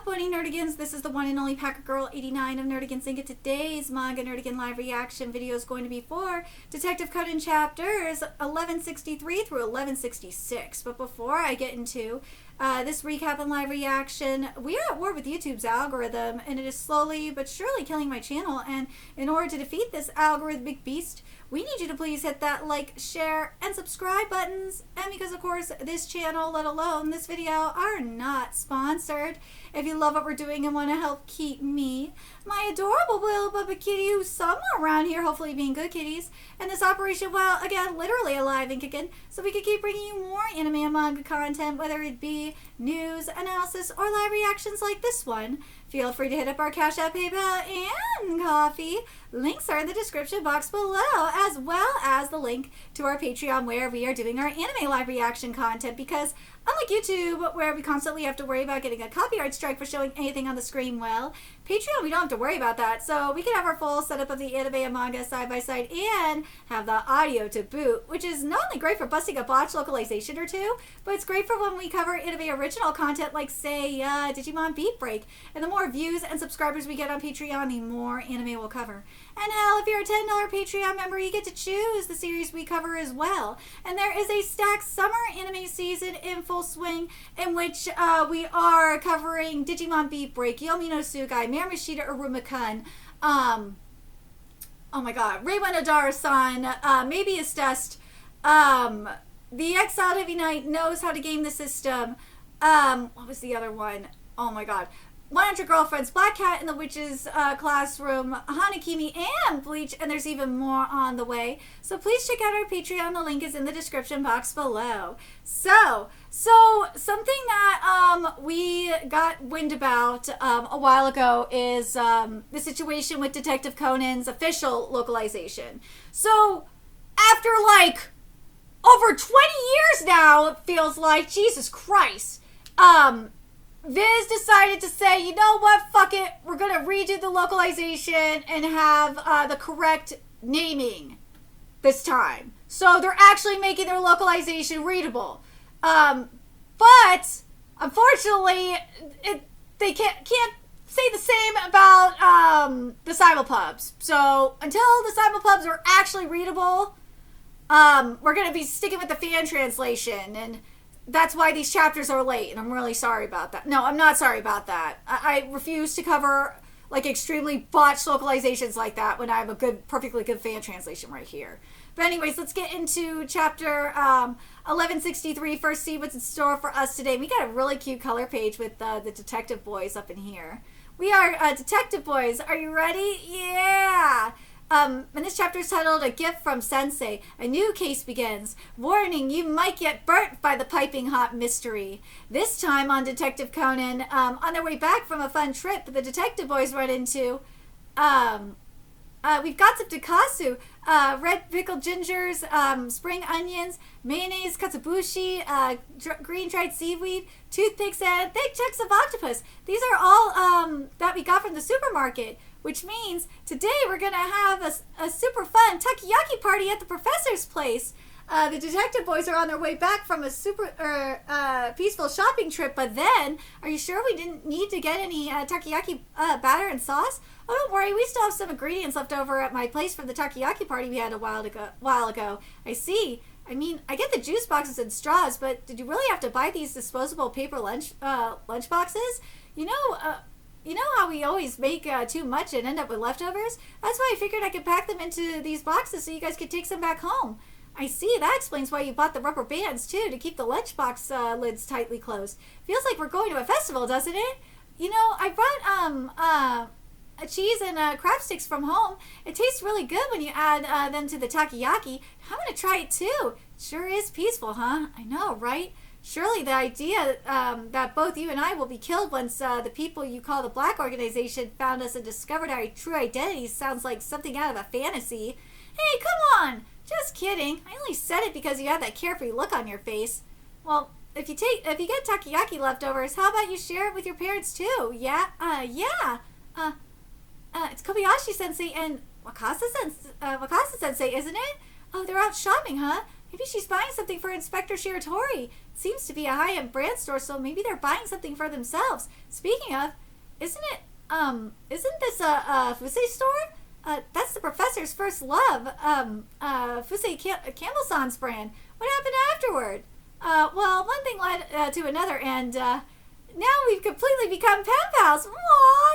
Good morning, Nerdigans. This is the one and only Packer Girl 89 of Nerdigans Inc. Today's Manga Nerdigan live reaction video is going to be for Detective Conan chapters 1163 through 1166. But before I get into this recap and live reaction, we are at war with YouTube's algorithm, and it is slowly but surely killing my channel. And in order to defeat this algorithmic beast, we need you to please hit that like, share, and subscribe buttons. And because, of course, this channel, let alone this video, are not sponsored. If you love what we're doing and want to help keep me, my adorable little Bubba kitty, who's somewhere around here, hopefully being good kitties, and this operation, well, again, literally alive and kicking, so we can keep bringing you more anime and manga content, whether it be news, analysis, or live reactions like this one. Feel free to hit up our Cash App, PayPal, and Coffee. Links are in the description box below, as well as the link to our Patreon, where we are doing our anime live reaction content, because unlike YouTube, where we constantly have to worry about getting a copyright strike for showing anything on the screen, well, Patreon, we don't have to worry about that. So we can have our full setup of the anime and manga side by side and have the audio to boot, which is not only great for busting a botch localization or two, but it's great for when we cover anime original content like, say, Digimon Beat Break. And the more views and subscribers we get on Patreon, the more anime we'll cover. And hell, if you're a $10 Patreon member, you get to choose the series we cover as well. And there is a stacked summer anime season in full swing, in which we are covering Digimon Beat Break, Yomi no Tsugai, Marimashita Uruma-kun, oh my god, Reiwa Nadara-san, Maybe It's Dust, The Exiled Heavy Knight Knows How to Game the System, what was the other one? Oh my god. 100 Girlfriends, Black Cat in the Witch's Classroom, Hanakimi, and Bleach, and there's even more on the way. So please check out our Patreon. The link is in the description box below. So something that we got wind about a while ago is the situation with Detective Conan's official localization. So after like over 20 years now, it feels like, Jesus Christ, Viz decided to say, you know what, fuck it, we're going to redo the localization and have the correct naming this time. So they're actually making their localization readable. But, unfortunately, they can't say the same about the simulpubs. So until the simulpubs are actually readable, we're going to be sticking with the fan translation, and that's why these chapters are late, and I'm really sorry about that. No, I'm not sorry about that. I refuse to cover like extremely botched localizations like that when I have a good, perfectly good fan translation right here. But anyways, let's get into chapter 1163. First, see what's in store for us today. We got a really cute color page with the detective boys up in here. We are detective boys. Are you ready? Yeah! And this chapter is titled A Gift from Sensei. A new case begins. Warning, you might get burnt by the piping hot mystery. This time on Detective Conan, on their way back from a fun trip, the detective boys run into, we've got some Takasu, red pickled gingers, spring onions, mayonnaise, katsubushi, green dried seaweed, toothpicks, and thick chunks of octopus. These are all that we got from the supermarket. Which means today we're going to have a super fun takoyaki party at the professor's place. The detective boys are on their way back from a super peaceful shopping trip, but then, are you sure we didn't need to get any takoyaki batter and sauce? Oh, don't worry, we still have some ingredients left over at my place from the takoyaki party we had a while ago. I see. I mean, I get the juice boxes and straws, but did you really have to buy these disposable paper lunch boxes? You know how we always make too much and end up with leftovers? That's why I figured I could pack them into these boxes so you guys could take some back home. I see, that explains why you bought the rubber bands too, to keep the lunchbox lids tightly closed. Feels like we're going to a festival, doesn't it? You know, I brought a cheese and crab sticks from home. It tastes really good when you add them to the takoyaki. I'm going to try it too. Sure is peaceful, huh? I know, right? Surely the idea that both you and I will be killed once the people you call the Black Organization found us and discovered our true identities sounds like something out of a fantasy. Hey, come on! Just kidding. I only said it because you had that carefree look on your face. Well, if you get takoyaki leftovers, how about you share it with your parents too? Yeah? Yeah. It's Kobayashi-sensei and Wakasa-sensei, isn't it? Oh, they're out shopping, huh? Maybe she's buying something for Inspector Shiratori. It seems to be a high-end brand store, so maybe they're buying something for themselves. Speaking of, isn't this a Fusei store? That's the professor's first love. Fusei Campbell-san's brand. What happened afterward? Well, one thing led to another, and now we've completely become pen pals. Aw,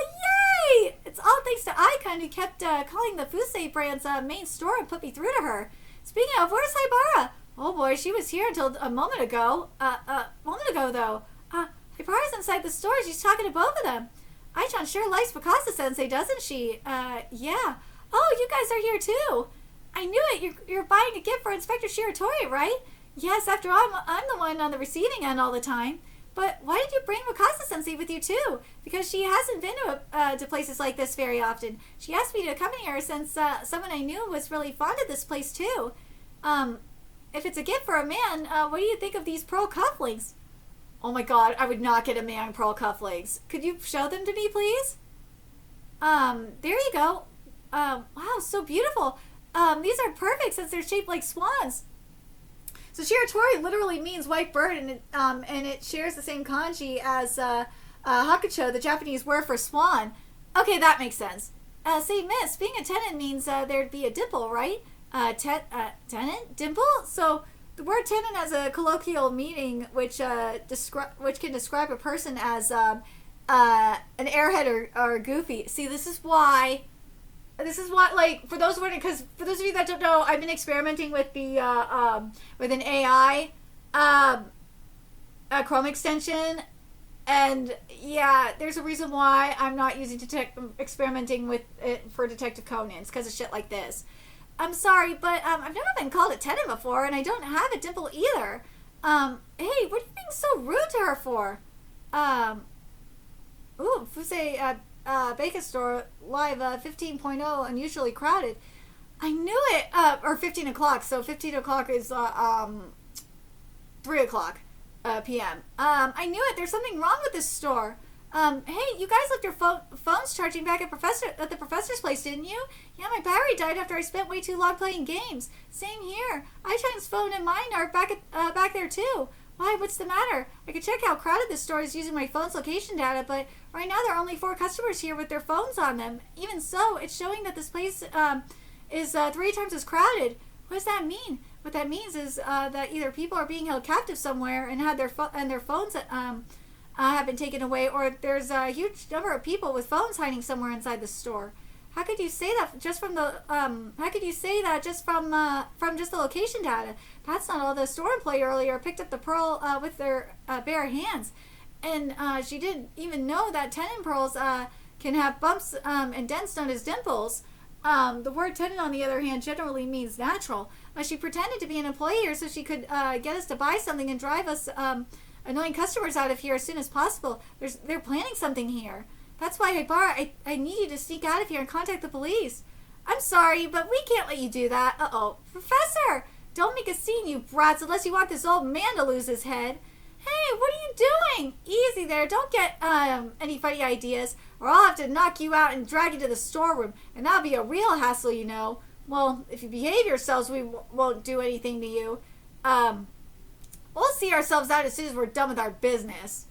yay! It's all thanks to Icon, who kept calling the Fusei brand's main store and put me through to her. Speaking of, where's Haibara? Oh boy, she was here until a moment ago. Though. Haibara's inside the store. She's talking to both of them. Aichan sure likes WAKASA-sensei, doesn't she? Yeah. Oh, you guys are here too. I knew it. You're buying a gift for Inspector Shiratori, right? Yes, after all, I'm the one on the receiving end all the time. But why did you bring WAKASA-sensei with you too? Because she hasn't been to places like this very often. She asked me to accompany her since someone I knew was really fond of this place too. If it's a gift for a man, what do you think of these pearl cufflinks? Oh my god, I would not get a man pearl cufflinks. Could you show them to me, please? There you go. Wow, so beautiful. These are perfect since they're shaped like swans. So Shiratori literally means white bird, and it shares the same kanji as hakucho, the Japanese word for swan. Okay, that makes sense. Say, miss, being a tenant means there'd be a dimple, right? Tenant? Dimple? So the word tenant has a colloquial meaning which can describe a person as an airhead or goofy. See, this is what, like, for those of you that don't know, I've been experimenting with with an AI a Chrome extension, and yeah, there's a reason why I'm not experimenting with it for Detective Conan. It's because of shit like this. I'm sorry, but I've never been called a tenant before, and I don't have a dimple either. Hey, what are you being so rude to her for? Fusei Baker Store Live 15.0, unusually crowded. I knew it. Or 15 o'clock. So 15 o'clock is 3 o'clock p.m. I knew it. There's something wrong with this store. Hey, you guys left your phones charging back at the professor's place, didn't you? Yeah, my battery died after I spent way too long playing games. Same here. Aichan's phone and mine are back there too. Why, what's the matter? I could check how crowded this store is using my phone's location data, but right now there are only 4 customers here with their phones on them. Even so, it's showing that this place is 3 times as crowded. What does that mean? What that means is that either people are being held captive somewhere and had their phones have been taken away, or there's a huge number of people with phones hiding somewhere inside the store. How could you say that just from the just the location data? That's not all. The store employee earlier picked up the pearl with their bare hands, and she didn't even know that tenon pearls can have bumps and dents known as dimples. The word tenon, on the other hand, generally means natural. She pretended to be an employee here so she could get us to buy something and drive us annoying customers out of here as soon as possible. They're planning something here. That's why, Haibara, I need you to sneak out of here and contact the police. I'm sorry, but we can't let you do that. Uh-oh. Professor! Don't make a scene, you brats, unless you want this old man to lose his head. Hey, what are you doing? Easy there. Don't get any funny ideas, or I'll have to knock you out and drag you to the storeroom, and that'll be a real hassle, you know. Well, if you behave yourselves, we won't do anything to you. We'll see ourselves out as soon as we're done with our business.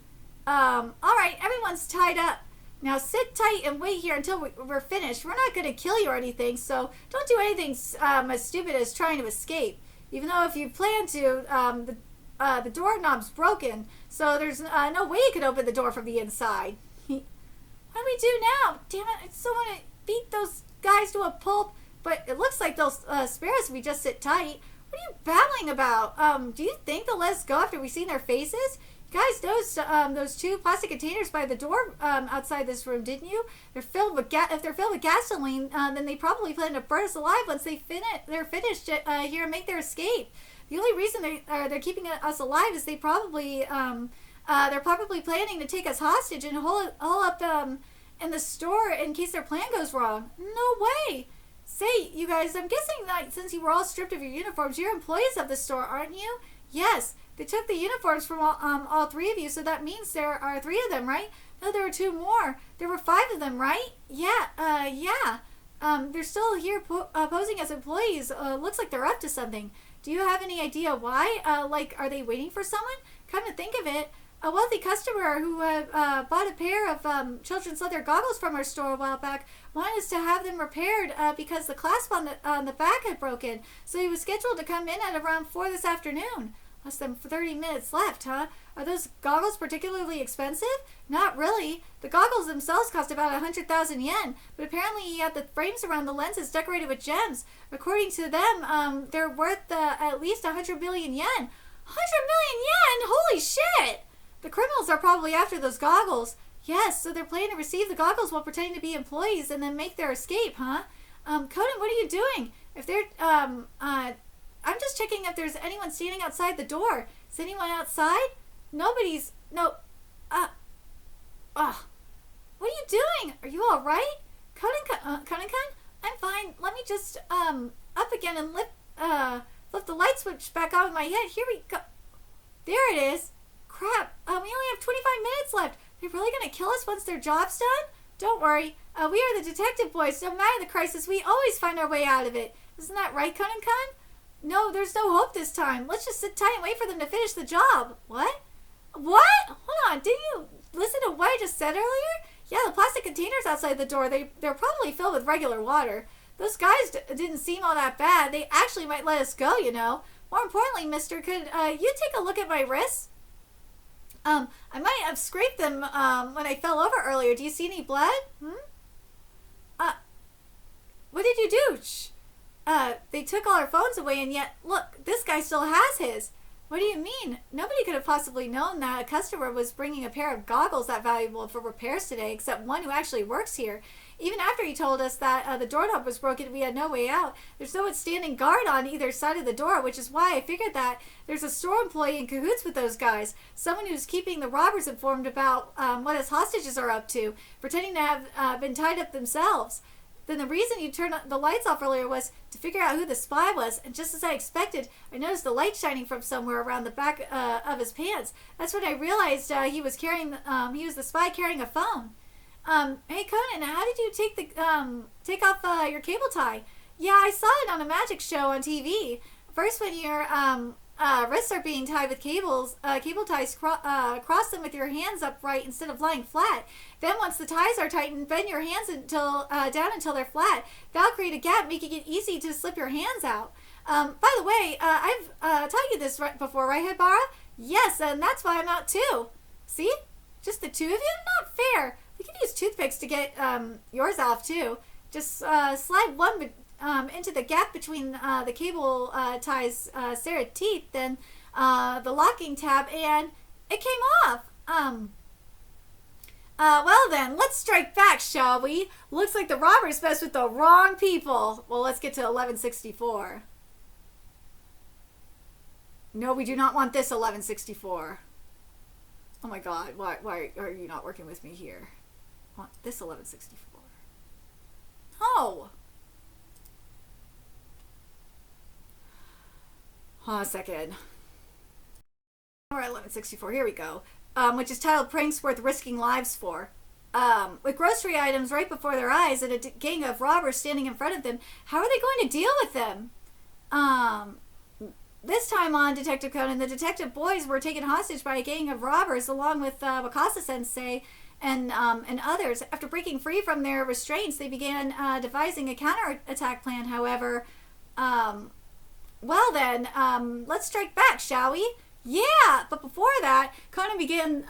Alright, everyone's tied up. Now sit tight and wait here until we're finished. We're not going to kill you or anything, so don't do anything as stupid as trying to escape. Even though if you plan to, the doorknob's broken, so there's no way you could open the door from the inside. What do we do now? Damn it, I still want to beat those guys to a pulp, but it looks like they'll spare us if we just sit tight. What are you babbling about? Do you think they'll let us go after we've seen their faces? You guys noticed those 2 plastic containers by the door outside this room, didn't you? They're filled with if they're filled with gasoline, then they probably plan to burn us alive once they're finished here and make their escape. The only reason they're keeping us alive is they're probably planning to take us hostage and hole up in the store in case their plan goes wrong. No way. Say, you guys, I'm guessing that since you were all stripped of your uniforms, you're employees of the store, aren't you? Yes. They took the uniforms from all 3 of you, so that means there are 3 of them, right? No, there were 2 more. There were 5 of them, right? Yeah, yeah. They're still here posing as employees. Looks like they're up to something. Do you have any idea why? Like, are they waiting for someone? Come to think of it, a wealthy customer who bought a pair of children's leather goggles from our store a while back wanted us to have them repaired because the clasp on the back had broken. So he was scheduled to come in at around 4 this afternoon. Less than 30 minutes left, huh? Are those goggles particularly expensive? Not really. The goggles themselves cost about 100,000 yen, but apparently he had the frames around the lenses decorated with gems. According to them, they're worth at least 100 million yen. 100 million yen? Holy shit! The criminals are probably after those goggles. Yes, so they're planning to receive the goggles while pretending to be employees and then make their escape, huh? Conan, what are you doing? If they're, I'm just checking if there's anyone standing outside the door. Is anyone outside? Nobody's, no, what are you doing? Are you alright? Conan-kun? I'm fine. Let me just, up again and flip the light switch back on with my head. Here we go. There it is. Crap. We only have 25 minutes left. They're really gonna kill us once their job's done? Don't worry. We are the detective boys. No matter the crisis, we always find our way out of it. Isn't that right, Conan-kun? No, there's no hope this time. Let's just sit tight and wait for them to finish the job. What? What? Hold on. Didn't you listen to what I just said earlier? Yeah, the plastic containers outside the door, they're probably filled with regular water. Those guys didn't seem all that bad. They actually might let us go, you know. More importantly, mister, could you take a look at my wrists? I might have scraped them when I fell over earlier. Do you see any blood? What did you do? Shh. They took all our phones away, and yet, look, this guy still has his. What do you mean? Nobody could have possibly known that a customer was bringing a pair of goggles that valuable for repairs today, except one who actually works here. Even after he told us that the doorknob was broken, we had no way out. There's no one standing guard on either side of the door, which is why I figured that there's a store employee in cahoots with those guys. Someone who's keeping the robbers informed about what his hostages are up to, pretending to have been tied up themselves. Then the reason you turned the lights off earlier was to figure out who the spy was, and just as I expected, I noticed the light shining from somewhere around the back of his pants. That's when I realized he was the spy carrying a phone. Hey Conan, how did you take off your cable tie? Yeah, I saw it on a magic show on TV. First, when your wrists are being tied with cable ties, cross them with your hands upright instead of lying flat. Then once the ties are tightened, bend your hands down until they're flat. That'll create a gap, making it easy to slip your hands out. By the way, I've taught you this before, right, Hibara? Yes, and that's why I'm out too. See? Just the two of you? Not fair. We can use toothpicks to get yours off too. Just slide one into the gap between the cable ties, serrated teeth, then the locking tab, and it came off. Well then, let's strike back, shall we? Looks like the robbers messed with the wrong people. Well, let's get to 1164. No, we do not want this 1164. Oh my god, why are you not working with me here? I want this 1164. No! Hold on a second. We're at 1164, here we go. Which is titled Pranks Worth Risking Lives For. With grocery items right before their eyes and a gang of robbers standing in front of them, how are they going to deal with them? This time on Detective Conan, the detective boys were taken hostage by a gang of robbers along with WAKASA sensei and others. After breaking free from their restraints, they began devising a counterattack plan. However, well then, let's strike back, shall we? Yeah, but before that, Conan began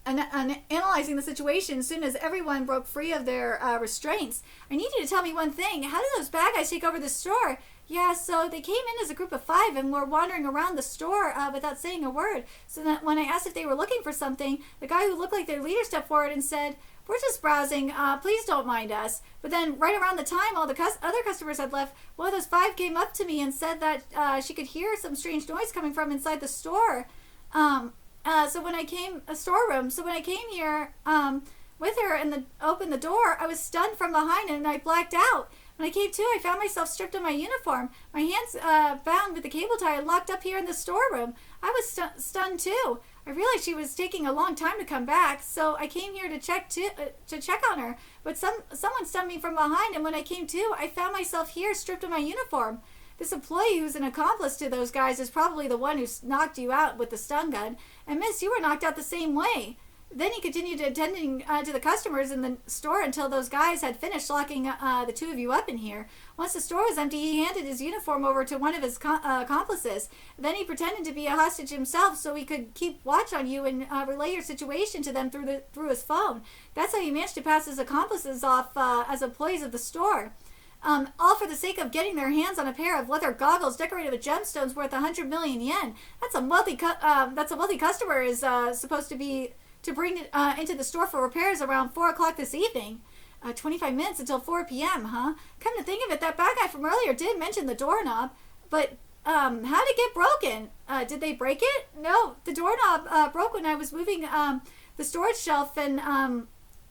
analyzing the situation as soon as everyone broke free of their restraints. I need you to tell me one thing. How did those bad guys take over the store? Yeah, so they came in as a group of 5 and were wandering around the store without saying a word. So that when I asked if they were looking for something, the guy who looked like their leader stepped forward and said, "We're just browsing, please don't mind us." But then right around the time all the other customers had left, one of those 5 came up to me and said that she could hear some strange noise coming from inside the store. So when I came here with her and opened the door, I was stunned from behind and I blacked out. When I came to, I found myself stripped of my uniform, my hands bound with the cable tie and locked up here in the storeroom. I was stunned too. I realized she was taking a long time to come back, so I came here to check on her. But someone stunned me from behind, and when I came to, I found myself here stripped of my uniform. This employee who's an accomplice to those guys is probably the one who knocked you out with the stun gun. And miss, you were knocked out the same way. Then he continued attending to the customers in the store until those guys had finished locking the two of you up in here. Once the store was empty, he handed his uniform over to one of his accomplices. Then he pretended to be a hostage himself so he could keep watch on you and relay your situation to them through his phone. That's how he managed to pass his accomplices off as employees of the store. All for the sake of getting their hands on a pair of leather goggles decorated with gemstones worth 100 million yen. That's a wealthy customer is supposed to bring it into the store for repairs around 4 o'clock this evening. 25 minutes until 4 p.m., huh? Come to think of it, that bad guy from earlier did mention the doorknob, but how did it get broken? Did they break it? No, the doorknob broke when I was moving the storage shelf, and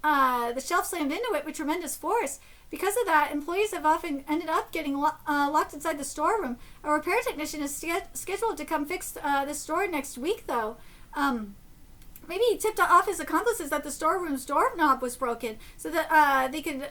the shelf slammed into it with tremendous force. Because of that, employees have often ended up getting locked inside the storeroom. A repair technician is scheduled to come fix this store next week, though. Maybe he tipped off his accomplices that the storeroom's doorknob was broken, so that they could.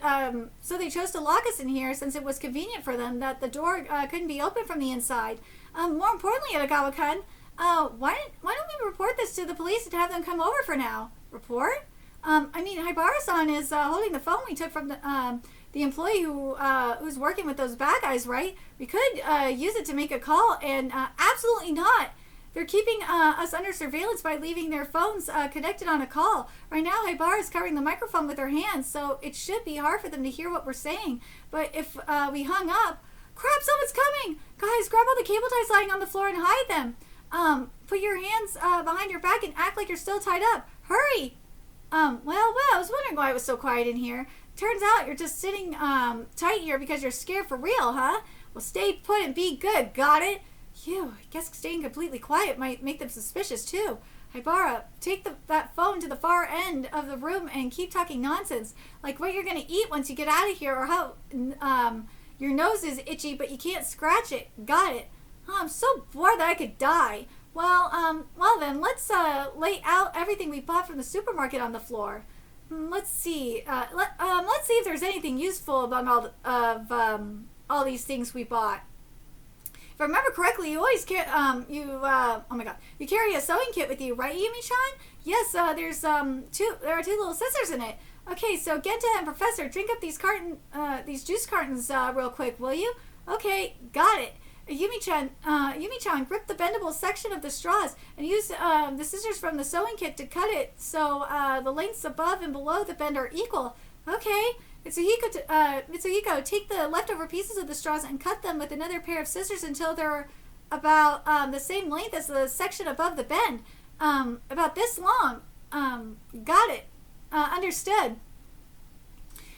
So they chose to lock us in here since it was convenient for them that the door couldn't be opened from the inside. More importantly, Arakawa-kun, why don't we report this to the police and have them come over for now? Report? Haibara-san is holding the phone we took from the employee who's working with those bad guys, right? We could use it to make a call, and absolutely not. They're keeping us under surveillance by leaving their phones connected on a call. Right now, Haibara is covering the microphone with her hands, so it should be hard for them to hear what we're saying. But if we hung up, crap, someone's coming! Guys, grab all the cable ties lying on the floor and hide them. Put your hands behind your back and act like you're still tied up. Hurry! Well, I was wondering why it was so quiet in here. Turns out you're just sitting tight here because you're scared for real, huh? Well, stay put and be good, got it? Phew, I guess staying completely quiet might make them suspicious, too. Haibara, take that phone to the far end of the room and keep talking nonsense. Like what you're going to eat once you get out of here, or how your nose is itchy but you can't scratch it. Got it. Oh, I'm so bored that I could die. Well then, let's lay out everything we bought from the supermarket on the floor. Let's see. Let's see if there's anything useful about all these things we bought. If I remember correctly, you always carry you carry a sewing kit with you, right, Yumi-chan? Yes. There are two little scissors in it. Okay, so Genta and Professor, drink up these juice cartons real quick, will you? Okay, got it. Yumi-chan, grip the bendable section of the straws and use the scissors from the sewing kit to cut it so the lengths above and below the bend are equal. Okay. Mitsuhiko, take the leftover pieces of the straws and cut them with another pair of scissors until they're about the same length as the section above the bend. About this long. Got it. Understood.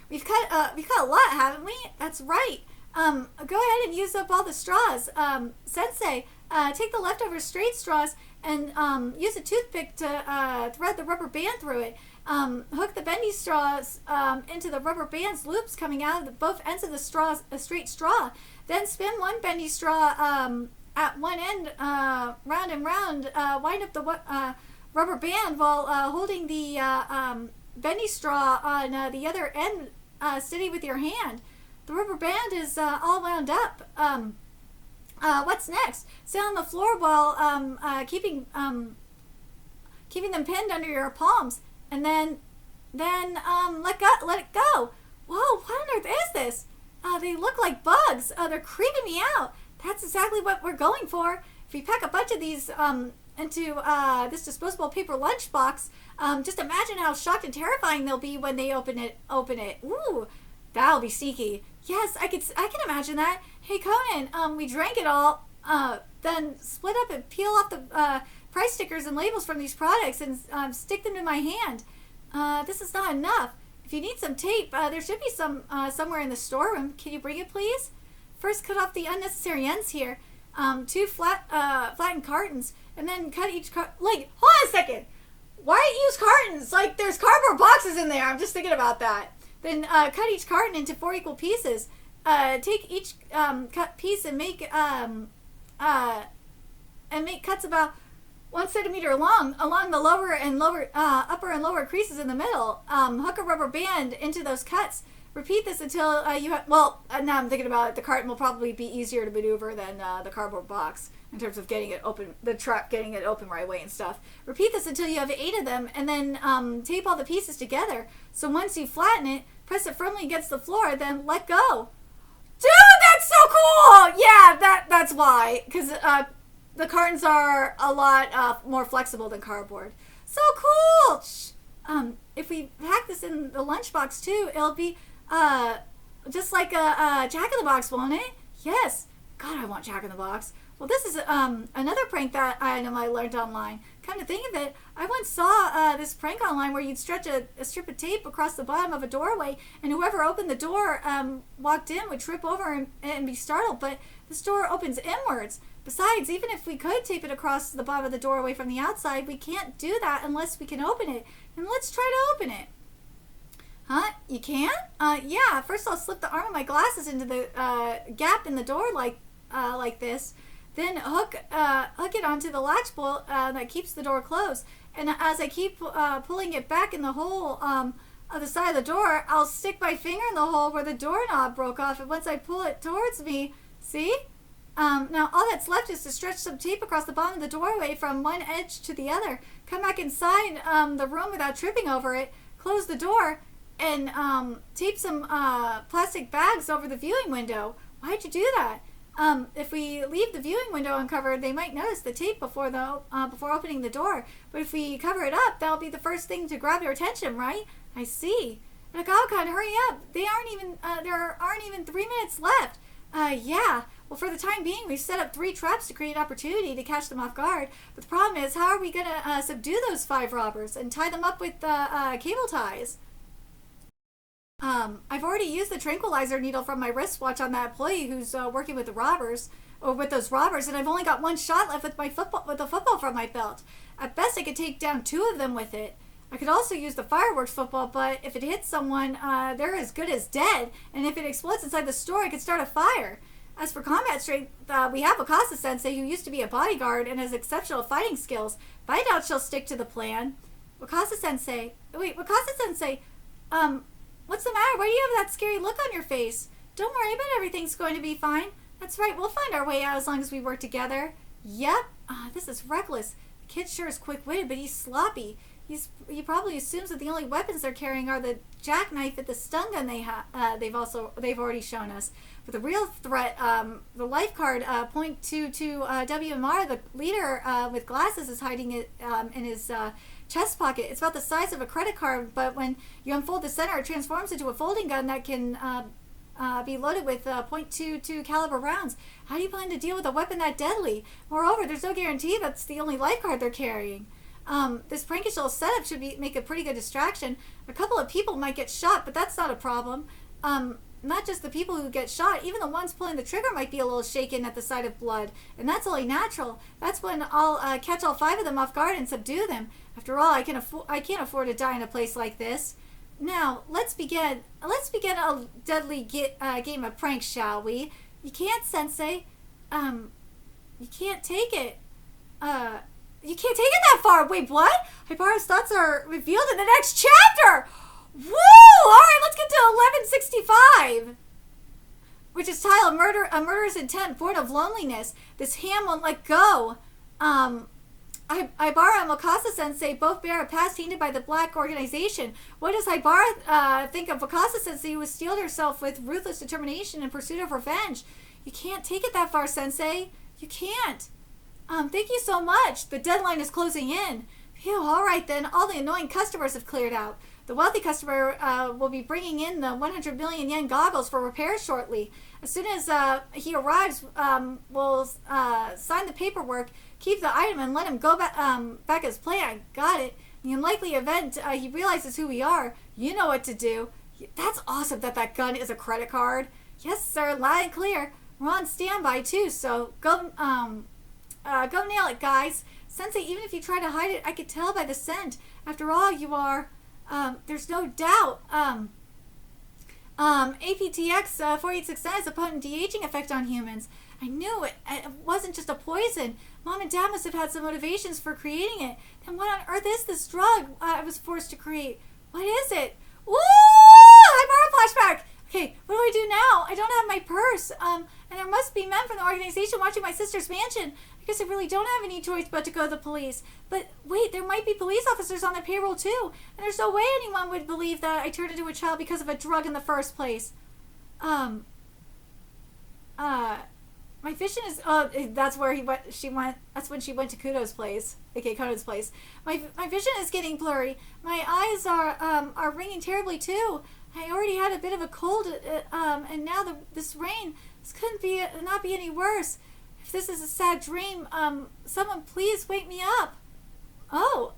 We've cut a lot, haven't we? That's right. Go ahead and use up all the straws. Sensei, take the leftover straight straws and use a toothpick to thread the rubber band through it. Hook the bendy straws into the rubber band's loops coming out of both ends of the straws, a straight straw. Then spin one bendy straw at one end round and round. Wind up the rubber band while holding the bendy straw on the other end steady with your hand. The rubber band is all wound up. What's next? Sit on the floor while keeping them pinned under your palms, and then let it go. Whoa! What on earth is this? They look like bugs. They're creeping me out. That's exactly what we're going for. If we pack a bunch of these into this disposable paper lunchbox, just imagine how shocked and terrifying they'll be when they open it. Ooh, that'll be sneaky. Yes, I can imagine that. Hey Conan, we drank it all, then split up and peel off the price stickers and labels from these products and stick them in my hand. This is not enough. If you need some tape, there should be some somewhere in the storeroom. Can you bring it, please? First, cut off the unnecessary ends here. Two flattened cartons, and then cut each hold on a second. Why use cartons? Like, there's cardboard boxes in there. I'm just thinking about that. Then cut each carton into 4 equal pieces. Take each cut piece and make cuts about 1 centimeter long along the upper and lower creases in the middle. Hook a rubber band into those cuts Repeat this until you have... Well, now I'm thinking about it. The carton will probably be easier to maneuver than the cardboard box in terms of getting it open, the trap, getting it open right away and stuff. Repeat this until you have 8 of them, and then tape all the pieces together. So once you flatten it, press it firmly against the floor, then let go. Dude, that's so cool! Yeah, that's why. Because the cartons are a lot more flexible than cardboard. So cool! If we pack this in the lunchbox too, it'll be just like a Jack-in-the-Box, won't it? Yes. God, I want Jack-in-the-Box. Well, this is another prank that I learned online. Come to think of it, I once saw this prank online where you'd stretch a strip of tape across the bottom of a doorway, and whoever opened the door walked in would trip over and be startled, but this door opens inwards. Besides, even if we could tape it across the bottom of the doorway from the outside, we can't do that unless we can open it. And let's try to open it. Huh? You can? Yeah. First I'll slip the arm of my glasses into the gap in the door like this. Then hook it onto the latch bolt that keeps the door closed. And as I keep pulling it back in the hole of the side of the door, I'll stick my finger in the hole where the doorknob broke off. And once I pull it towards me, see? Now all that's left is to stretch some tape across the bottom of the doorway from one edge to the other. Come back inside the room without tripping over it. Close the door and tape some plastic bags over the viewing window. Why'd you do that? If we leave the viewing window uncovered, they might notice the tape before opening the door. But if we cover it up, that'll be the first thing to grab their attention, right? I see. But Con, hurry up! There aren't even 3 minutes left. Yeah. Well, for the time being, we've set up 3 traps to create opportunity to catch them off guard. But the problem is, how are we going to subdue those 5 robbers and tie them up with cable ties? I've already used the tranquilizer needle from my wristwatch on that employee who's working with the robbers, or with those robbers, and I've only got 1 shot left with the football from my belt. At best, I could take down 2 of them with it. I could also use the fireworks football, but if it hits someone, they're as good as dead, and if it explodes inside the store, it could start a fire. As for combat strength, we have WAKASA Sensei, who used to be a bodyguard and has exceptional fighting skills, but I doubt she'll stick to the plan. WAKASA Sensei, what's the matter? Why do you have that scary look on your face? Don't worry about it, everything's going to be fine. That's right, we'll find our way out as long as we work together. Yep, this is reckless. The kid sure is quick-witted, but he's sloppy. He probably assumes that the only weapons they're carrying are the jackknife and the stun gun they've already shown us. But the real threat, the life card, .22 WMR, the leader with glasses, is hiding it in his chest pocket. It's about the size of a credit card, but when you unfold the center, it transforms into a folding gun that can be loaded with .22 caliber rounds. How do you plan to deal with a weapon that deadly? Moreover, there's no guarantee that's the only life card they're carrying. This prankish little setup should make a pretty good distraction. A couple of people might get shot, but that's not a problem. Not just the people who get shot, even the ones pulling the trigger might be a little shaken at the sight of blood, and that's only natural. That's when I'll catch all 5 of them off guard and subdue them. After all, I can't afford to die in a place like this. Now, let's begin a deadly game of pranks, shall we? You can't, Sensei. You can't take it. You can't take it that far. Wait, what? Haibara's thoughts are revealed in the next chapter! Woo! Alright, let's get to 1165! Which is titled A Murderous Intent, Born of Loneliness. This ham won't let go. Haibara and WAKASA Sensei both bear a past tainted by the Black Organization. What does Haibara think of WAKASA Sensei, who has steeled herself with ruthless determination in pursuit of revenge? You can't take it that far, Sensei. You can't. Thank you so much. The deadline is closing in. Phew, alright then. All the annoying customers have cleared out. The wealthy customer will be bringing in the 100 million yen goggles for repairs shortly. As soon as he arrives, we'll sign the paperwork, keep the item, and let him go back as planned. Got it. In the unlikely event he realizes who we are, you know what to do. That's awesome that gun is a credit card. Yes, sir. Loud and clear. We're on standby, too, so go nail it, guys. Sensei, even if you try to hide it, I could tell by the scent. After all, you are... there's no doubt. APTX 4869 has a potent de-aging effect on humans. I knew it. It wasn't just a poison. Mom and Dad must have had some motivations for creating it. Then what on earth is this drug I was forced to create? What is it? Woo! Haibara flashback! my purse. And there must be men from the organization watching my sister's mansion. I guess I really don't have any choice but to go to the police. But wait, there might be police officers on their payroll too. And there's no way anyone would believe that I turned into a child because of a drug in the first place. My vision is, that's where she went, that's when she went to Kudo's place, aka Conan's place. My vision is getting blurry. My eyes are ringing terribly too. I already had a bit of a cold, and now this rain, this couldn't not be any worse. If this is a sad dream, someone please wake me up. Oh,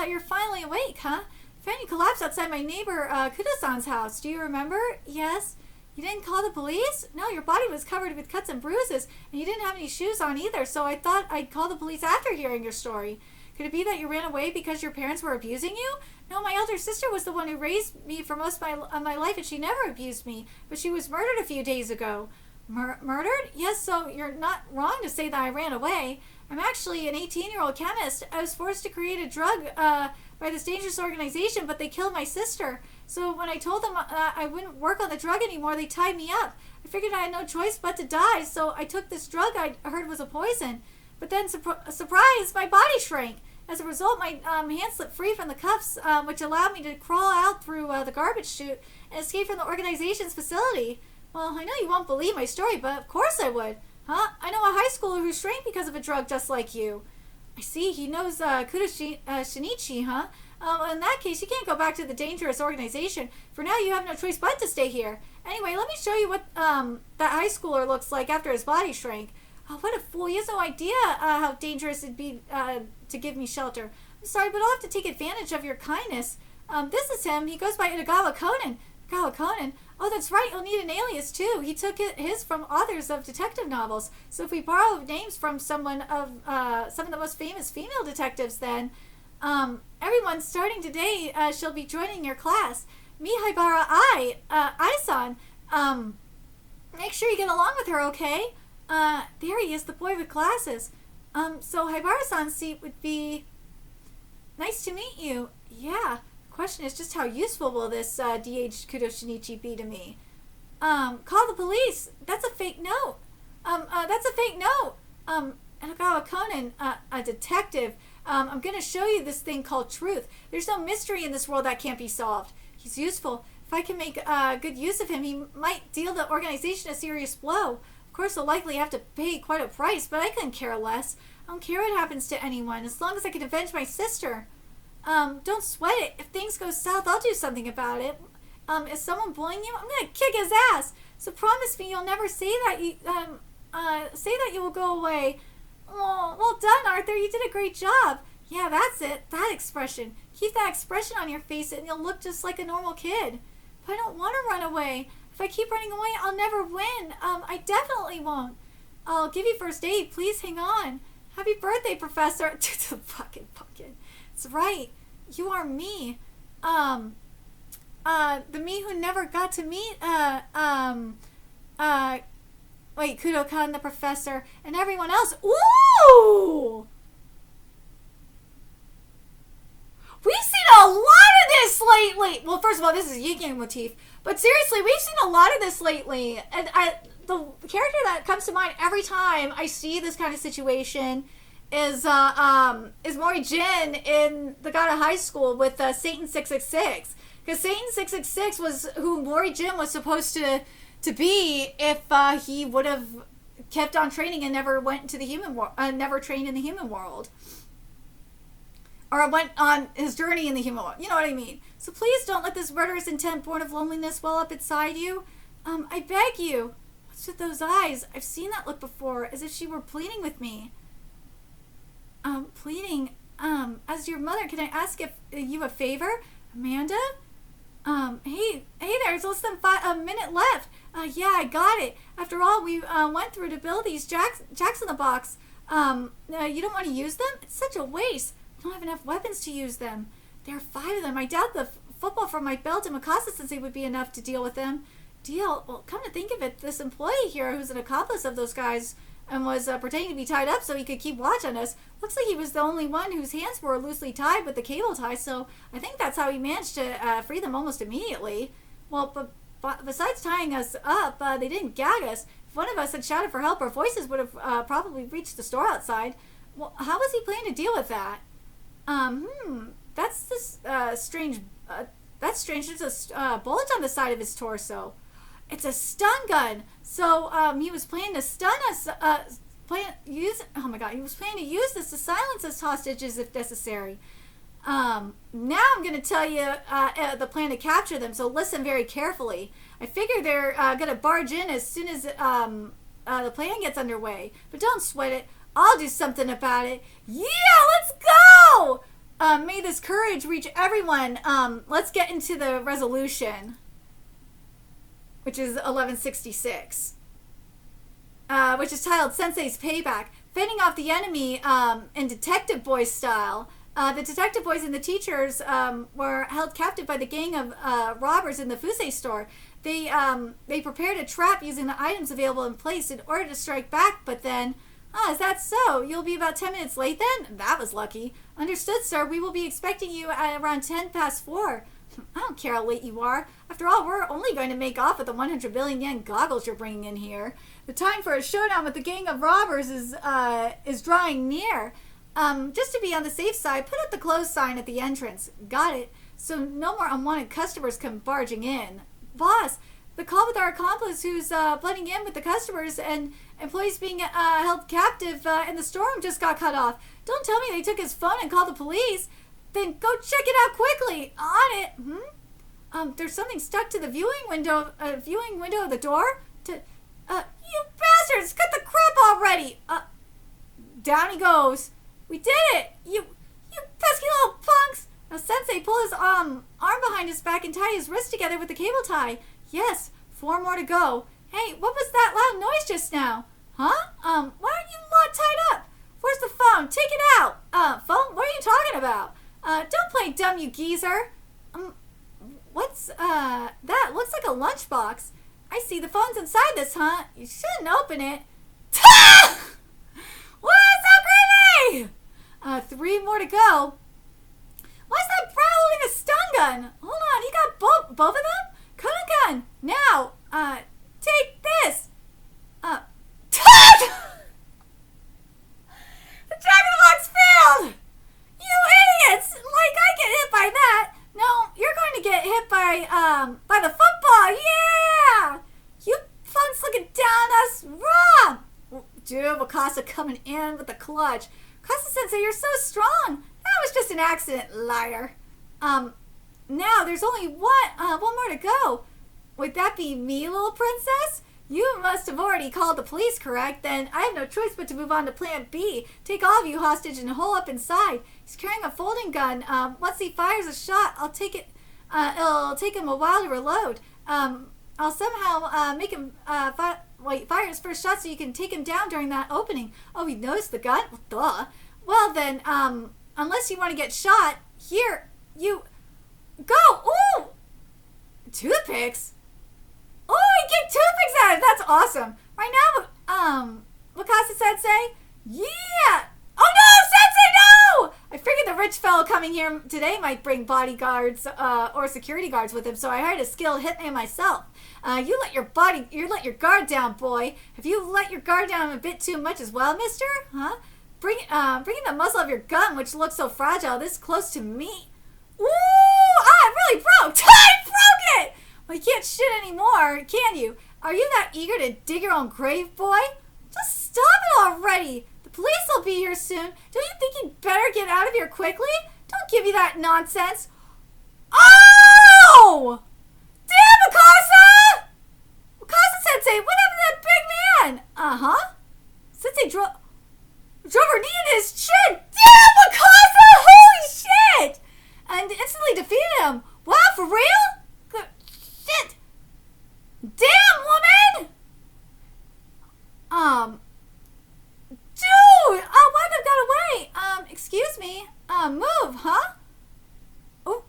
you're finally awake, huh? I found you collapsed outside my neighbor, Kudo-san's house. Do you remember? Yes. You didn't call the police? No, your body was covered with cuts and bruises, and you didn't have any shoes on either, so I thought I'd call the police after hearing your story. Could it be that you ran away because your parents were abusing you? No, my elder sister was the one who raised me for most of my life, and she never abused me, but she was murdered a few days ago. Murdered? Yes, so you're not wrong to say that I ran away. I'm actually an 18-year-old chemist. I was forced to create a drug by this dangerous organization, but they killed my sister. So when I told them I wouldn't work on the drug anymore, they tied me up. I figured I had no choice but to die, so I took this drug I heard was a poison. But then, surprise, my body shrank. As a result, my hands slipped free from the cuffs, which allowed me to crawl out through the garbage chute and escape from the organization's facility. Well, I know you won't believe my story, but of course I would. Huh? I know a high schooler who shrank because of a drug just like you. I see. He knows Kudo Shinichi, huh? In that case, you can't go back to the dangerous organization. For now, you have no choice but to stay here. Anyway, let me show you what that high schooler looks like after his body shrank. Oh, what a fool. He has no idea how dangerous it'd be to give me shelter. I'm sorry, but I'll have to take advantage of your kindness. This is him. He goes by Itagawa Conan. Itagawa Conan? Oh, that's right. You'll need an alias, too. He took his from authors of detective novels. So if we borrow names from some of the most famous female detectives, then... everyone, starting today, she'll be joining your class. Me, Haibara, Ai-san. Make sure you get along with her, okay? There he is, the boy with glasses. So Haibara-san's seat would be... Nice to meet you. Yeah. Question is just how useful will this DH Kudo Shinichi be to me? Call the police. That's a fake note. Itagawa Conan, a detective. I'm going to show you this thing called truth. There's no mystery in this world that can't be solved. He's useful. If I can make good use of him, he might deal the organization a serious blow. Of course, I'll likely have to pay quite a price, but I couldn't care less. I don't care what happens to anyone, as long as I can avenge my sister. Don't sweat it. If things go south, I'll do something about it. Is someone bullying you? I'm going to kick his ass. So promise me you'll never say that you will go away. Oh, well done, Arthur. You did a great job. Yeah, that's it. That expression. Keep that expression on your face and you'll look just like a normal kid. But I don't want to run away. If I keep running away, I'll never win. I definitely won't. I'll give you first aid. Please hang on. Happy birthday, Professor. The fucking pumpkin. It's right. You are me. The me who never got to meet, wait, Kudo-kan, the professor, and everyone else. Ooh! We've seen a lot of this lately. Well, first of all, this is a yin-yang motif. But seriously, we've seen a lot of this lately. And the character that comes to mind every time I see this kind of situation is Mori Jin in the God of High School with Satan 666. Because Satan 666 was who Mori Jin was supposed to be if he would have kept on training and never went into the human world, never trained in the human world, or went on his journey in the human world. You know what I mean? So please don't let this murderous intent born of loneliness well up inside you. I beg you. What's with those eyes? I've seen that look before, as if she were pleading with me. Pleading. As your mother, can I ask you a favor, Amanda? Hey there, it's less than a minute left. Yeah, I got it. After all, we went through to build these jacks in the box. You don't want to use them? It's such a waste. I don't have enough weapons to use them. There are 5 of them. I doubt the football from my belt and WAKASA sensei would be enough to deal with them. Well, come to think of it, this employee here who's an accomplice of those guys and was pretending to be tied up so he could keep watch on us. Looks like he was the only one whose hands were loosely tied with the cable tie, so I think that's how he managed to free them almost immediately. Well, but besides tying us up, they didn't gag us. If one of us had shouted for help, our voices would have probably reached the store outside. Well, how was he planning to deal with that? That's this strange. That's strange. There's a bullet on the side of his torso. It's a stun gun. So he was planning to stun us. Oh my God! He was planning to use this to silence us hostages if necessary. Now I'm going to tell you the plan to capture them. So listen very carefully. I figure they're going to barge in as soon as the plan gets underway. But don't sweat it. I'll do something about it. Yeah, let's go! May this courage reach everyone. Let's get into the resolution, which is 1166, which is titled Sensei's Payback. Fending off the enemy in Detective Boys style. The Detective Boys and the teachers were held captive by the gang of robbers in the Fusei store. They prepared a trap using the items available in place in order to strike back, but then... is that so? You'll be about 10 minutes late then? That was lucky. Understood, sir. We will be expecting you at around 10 past 4. I don't care how late you are. After all, we're only going to make off with the 100 billion yen goggles you're bringing in here. The time for a showdown with the gang of robbers is drawing near. Just to be on the safe side, put up the closed sign at the entrance. Got it. So no more unwanted customers come barging in. Boss, the call with our accomplice who's blending in with the customers and employees being held captive in the storeroom just got cut off. Don't tell me they took his phone and called the police. Then go check it out quickly. On it. There's something stuck to the viewing window of the door. You bastards, cut the crap already. Down he goes. We did it. You pesky little punks. Now Sensei, pull his arm behind his back and tie his wrist together with the cable tie. Yes, 4 more to go. Hey, what was that loud noise just now? Huh? Why aren't you lot tied up? Where's the phone? Take it out. Phone? What are you talking about? Don't play dumb, you geezer. What's, that? Looks like a lunchbox. I see the phone's inside this, huh? You shouldn't open it. What? So creepy! 3 more to go. Why is that brat holding a stun gun? Hold on, he got both of them? Conan gun! Now, take this! The Jack-in-the-Box failed! You idiots! Like I get hit by that! No, you're going to get hit by the football! Yeah! You punks looking down us! Wrong! Dude, WAKASA coming in with the clutch. WAKASA-sensei, you're so strong! That was just an accident, liar. Now there's only one more to go. Would that be me, little princess? You must have already called the police, correct? Then I have no choice but to move on to plan B. Take all of you hostage and hole up inside. He's carrying a folding gun. Once he fires a shot, I'll take it. It'll take him a while to reload. I'll somehow make him fire his first shot so you can take him down during that opening. Oh, he noticed the gun? Duh. Well then, unless you want to get shot, here, you go. Ooh! Toothpicks? Oh, you get toothpicks out of it. That's awesome. Right now, WAKASA-sensei? Yeah! Oh no, Sensei, no! I figured the rich fellow coming here today might bring bodyguards or security guards with him, so I hired a skilled hitman myself. You let your guard down, boy. Have you let your guard down a bit too much as well, mister? Huh? Bringing the muzzle of your gun, which looks so fragile, this close to me. Ooh! Ah, it really broke! I broke it! Well, you can't shoot anymore, can you? Are you that eager to dig your own grave, boy? Just stop it already! The police will be here soon. Don't you think you'd better get out of here quickly? Don't give me that nonsense. Oh! Damn, WAKASA! WAKASA-sensei, what happened to that big man? Uh-huh. Sensei drove her knee in his chin. Damn, WAKASA! Holy shit! And instantly defeated him. Wow, for real? Good shit. Damn, woman! Dude! Oh, why'd have got away? Excuse me. Move, huh? Oh.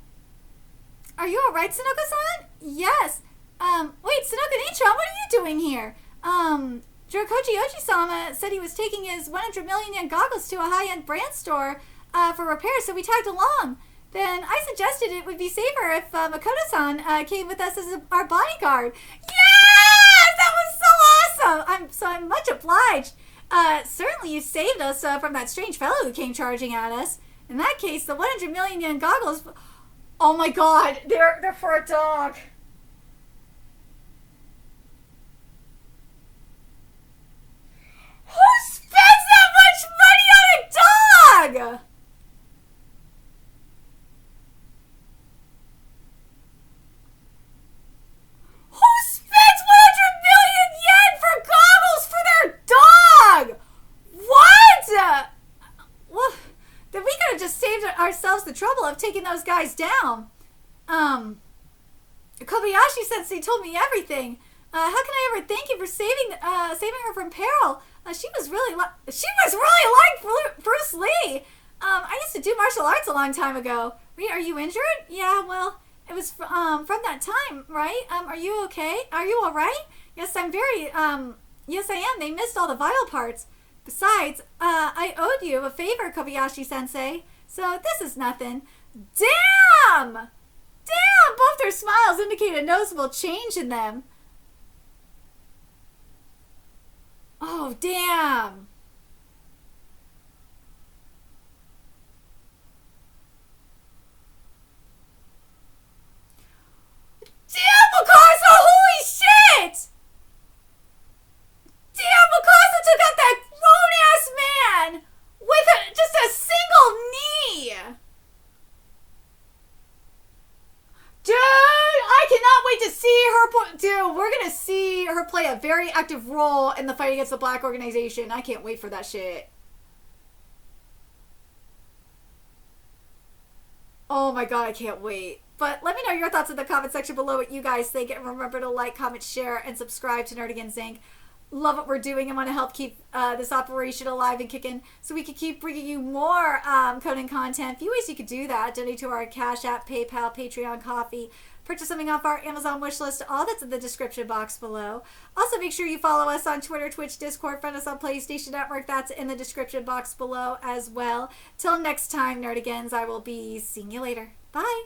Are you alright, Sunoka-san? Yes. Wait, Sunoka-nichan, what are you doing here? Jirakoji Oji-sama said he was taking his 100 million yen goggles to a high-end brand store for repairs, so we tagged along. then I suggested it would be safer if Makoto-san came with us as our bodyguard. Yes! That was so awesome! I'm much obliged. Certainly you saved us from that strange fellow who came charging at us. In that case, the 100 million yen goggles... Oh my god, they're for a dog. Who spends that much money on a dog? Who spends 100 million yen for goggles for their dog? What? Well, then we could have just saved ourselves the trouble of taking those guys down. Kobayashi Sensei told me everything. How can I ever thank you for saving her from peril? She was really like Bruce Lee. I used to do martial arts a long time ago. Are you injured? Yeah, well, it was from that time, right? Are you okay? Are you all right? Yes, I'm very yes, I am. They missed all the vital parts. Besides, I owed you a favor, Kobayashi Sensei. So this is nothing. Damn! Damn! Both their smiles indicate a noticeable change in them. Oh, damn. Damn, Wakasa! Holy shit! Damn, Wakasa took out that grown-ass man with just a single knee! Dude, I cannot wait to see her. Dude, we're gonna see her play a very active role in the fight against the Black Organization. I can't wait for that shit. Oh my god, I can't wait. But let me know your thoughts in the comment section below what you guys think. And remember to like, comment, share, and subscribe to Nerdigans Inc. Love what we're doing. I want to help keep this operation alive and kicking so we can keep bringing you more Conan content. A few ways you could do that. Donate to our Cash App, PayPal, Patreon, Coffee. Purchase something off our Amazon wish list. All that's in the description box below. Also, make sure you follow us on Twitter, Twitch, Discord. Friend us on PlayStation Network. That's in the description box below as well. Till next time, Nerdigans, I will be seeing you later. Bye.